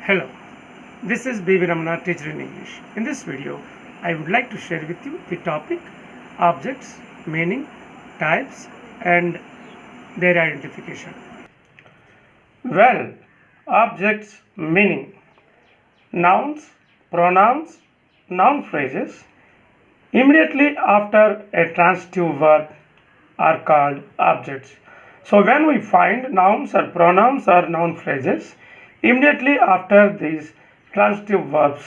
Hello, this is B.V. Ramana, teacher in English. In this video, I would like to share with you the topic objects, meaning, types, and their identification. Well, objects, meaning, nouns, pronouns, noun phrases immediately after a transitive verb are called objects. So when we find nouns or pronouns or noun phrases immediately after these transitive verbs,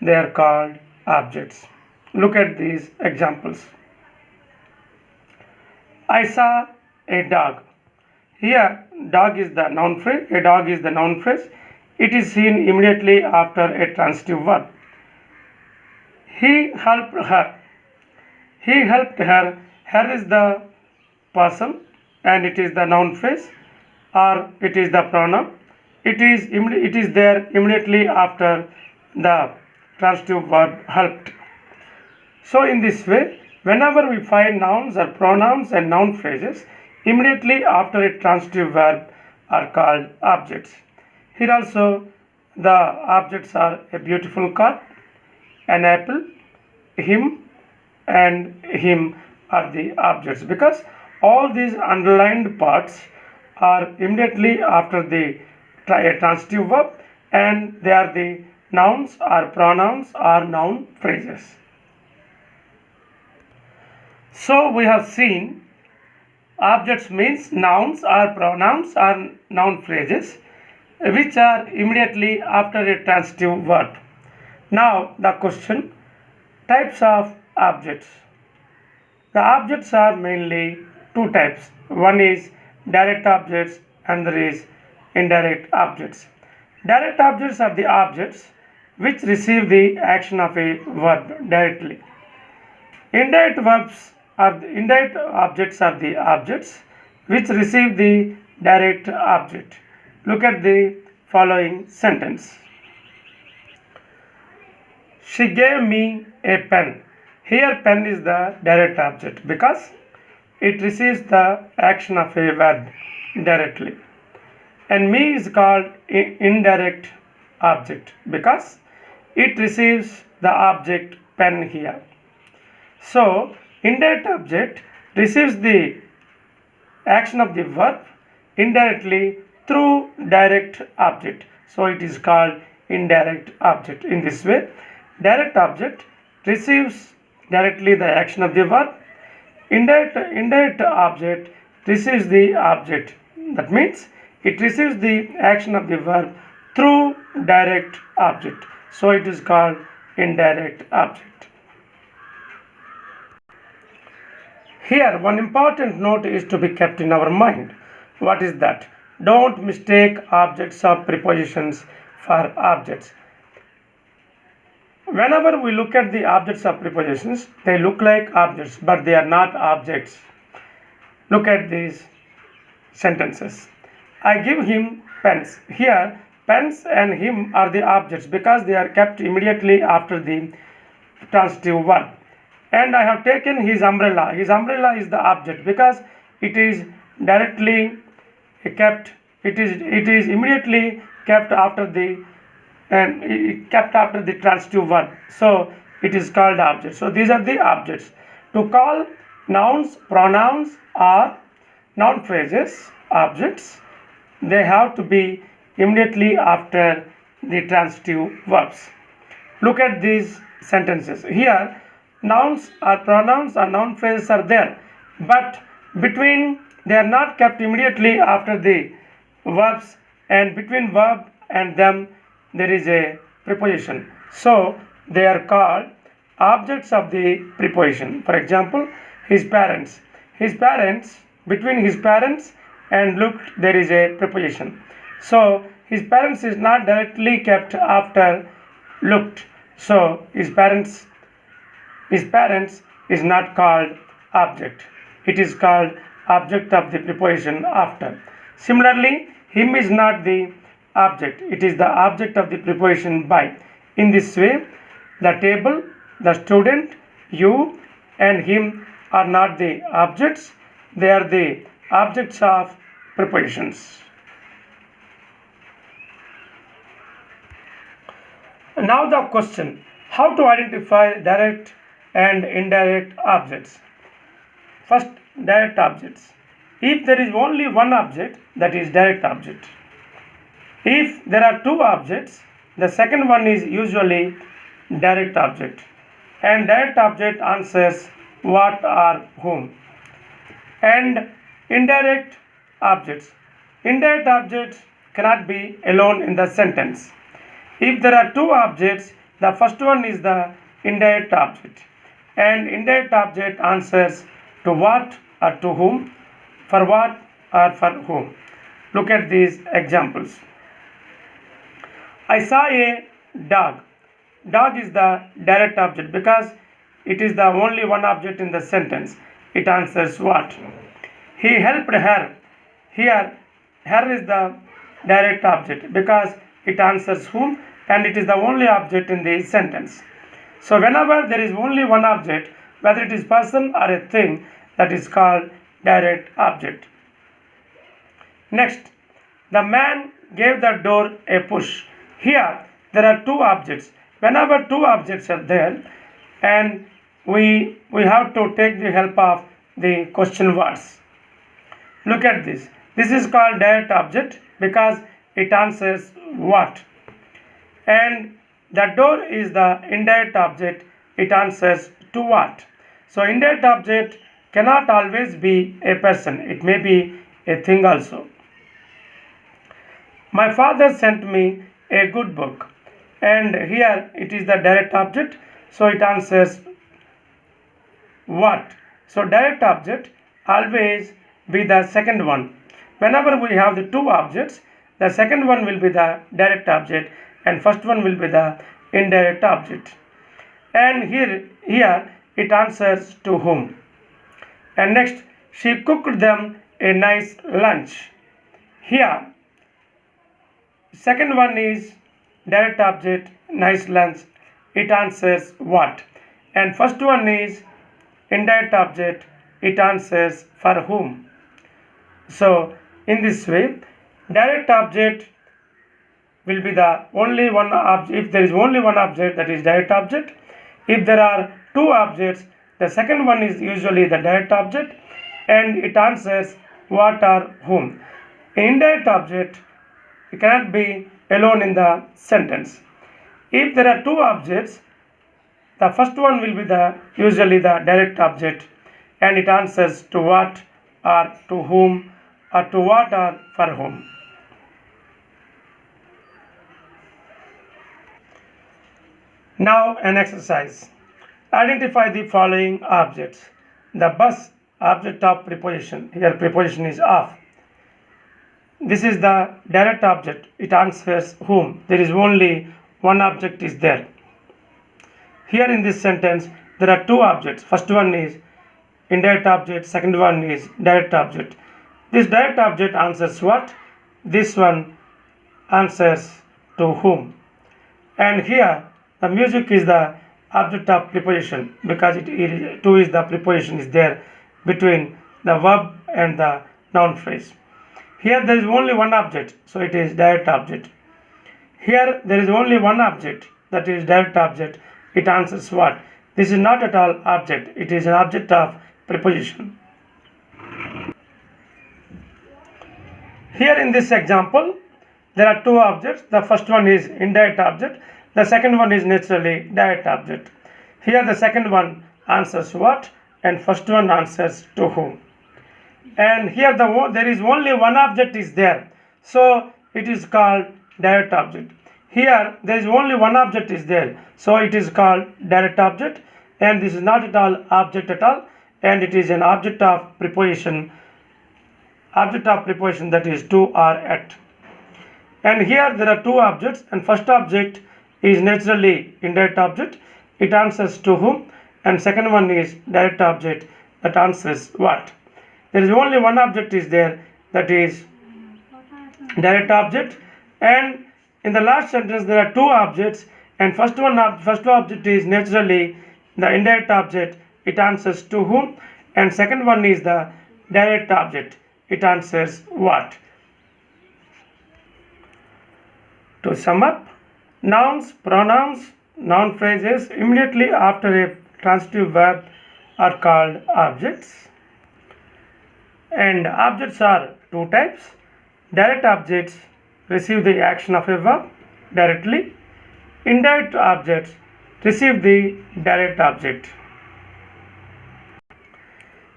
they are called objects. Look at these examples. I saw a dog. Here, dog is the noun phrase. A dog is the noun phrase. It is seen immediately after a transitive verb. He helped her. He helped her. Her is the person and it is the noun phrase or it is the pronoun. It is there immediately after the transitive verb helped. So in this way, whenever we find nouns or pronouns and noun phrases immediately after a transitive verb are called objects. Here also the objects are a beautiful car, an apple, him and him are the objects because all these underlined parts are immediately after the transitive verb and they are the nouns or pronouns or noun phrases. So we have seen objects means nouns or pronouns or noun phrases which are immediately after a transitive verb. Now the question, types of objects. The objects are mainly two types. One is direct objects and there is indirect objects. Direct objects are the objects which receive the action of a verb directly. Indirect objects are the objects which receive the direct object. Look at the following sentence. She gave me a pen. Here pen is the direct object because it receives the action of a verb directly. And me is called indirect object because it receives the object pen here. So indirect object receives the action of the verb indirectly through direct object. So it is called indirect object. In this way, direct object receives directly the action of the verb. Indirect object receives the object. That means it receives the action of the verb through direct object. So it is called indirect object. Here one important note is to be kept in our mind. What is that? Don't mistake objects of prepositions for objects. Whenever we look at the objects of prepositions, they look like objects, but they are not objects. Look at these sentences. I give him pens. Here, pens and him are the objects because they are kept immediately after the transitive verb. And I have taken his umbrella. His umbrella is the object because it is directly kept. It is immediately kept after the transitive verb. So it is called object. So these are the objects. To call nouns, pronouns or noun phrases objects, they have to be immediately after the transitive verbs. Look at these sentences. Here nouns or pronouns or noun phrases are there, but they are not kept immediately after the verbs, and between verb and them there is a preposition. So they are called objects of the preposition. For example, his parents. His parents, between his parents and looked there is a preposition. So his parents is not directly kept after looked. So his parents is not called object. It is called object of the preposition after. Similarly, him is not the object. It is the object of the preposition by. In this way, the table, the student, you and him are not the objects. They are the objects of prepositions. Now the question, how to identify direct and indirect objects. First, direct objects. If there is only one object, that is direct object. If there are two objects, the second one is usually direct object. And direct object answers what or whom. And indirect objects. Indirect objects cannot be alone in the sentence. If there are two objects, the first one is the indirect object. And indirect object answers to what or to whom, for what or for whom. Look at these examples. I saw a dog. Dog is the direct object because it is the only one object in the sentence. It answers what? He helped her. Here, her is the direct object because it answers whom and it is the only object in the sentence. So whenever there is only one object, whether it is person or a thing, that is called direct object. Next, the man gave the door a push. Here there are two objects. Whenever two objects are there, and we have to take the help of the question words. Look at this. This is called direct object because it answers what. And the door is the indirect object. It answers to what. So indirect object cannot always be a person. It may be a thing also. My father sent me a good book. And here it is the direct object. So it answers what. So direct object always be the second one. Whenever we have the two objects, the second one will be the direct object and first one will be the indirect object. And here it answers to whom. And next, she cooked them a nice lunch. Here, second one is direct object, nice lunch. It answers what. And first one is indirect object. It answers for whom. So, in this way, direct object will be the only one object. If there is only one object, that is direct object. If there are two objects, the second one is usually the direct object and it answers what or whom. Indirect object cannot be alone in the sentence. If there are two objects, the first one will be usually the direct object and it answers to what or to whom or to what or for whom. Now an exercise. Identify the following objects. The bus, object of preposition. Here preposition is of. This is the direct object. It answers whom. There is only one object is there. Here in this sentence there are two objects. First one is indirect object. Second one is direct object. This direct object answers what? This one answers to whom. And here the music is the object of preposition because to is the preposition is there between the verb and the noun phrase. Here there is only one object, so it is direct object. Here there is only one object, that is direct object. It answers what? This is not at all object. It is an object of preposition. Here in this example, there are two objects. The first one is indirect object. The second one is naturally direct object. Here the second one answers what and first one answers to whom. And here there is only one object is there. So it is called direct object. Here there is only one object is there. So it is called direct object and this is not at all object at all and it is an object of preposition. Object of preposition, that is to or at. And here there are two objects and first object is naturally indirect object. It answers to whom and second one is direct object that answers what. There is only one object is there, that is direct object. And in the last sentence there are two objects and first object is naturally the indirect object. It answers to whom and second one is the direct object. It answers what. To sum up, Nouns, pronouns, noun phrases immediately after a transitive verb are called objects. And objects are two types. Direct objects receive the action of a verb directly. Indirect objects receive the direct object.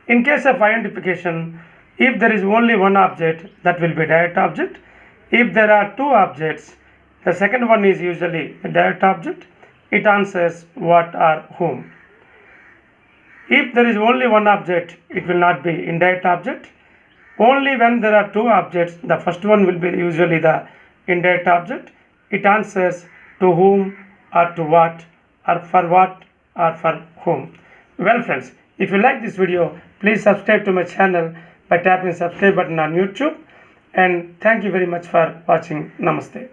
In case of identification, if there is only one object, that will be direct object. If there are two objects, the second one is usually a direct object. It answers what or whom. If there is only one object, it will not be indirect object. Only when there are two objects, the first one will be usually the indirect object. It answers to whom or to what or for whom. Well friends, if you like this video, please subscribe to my channel by tapping the subscribe button on YouTube, and thank you very much for watching. Namaste.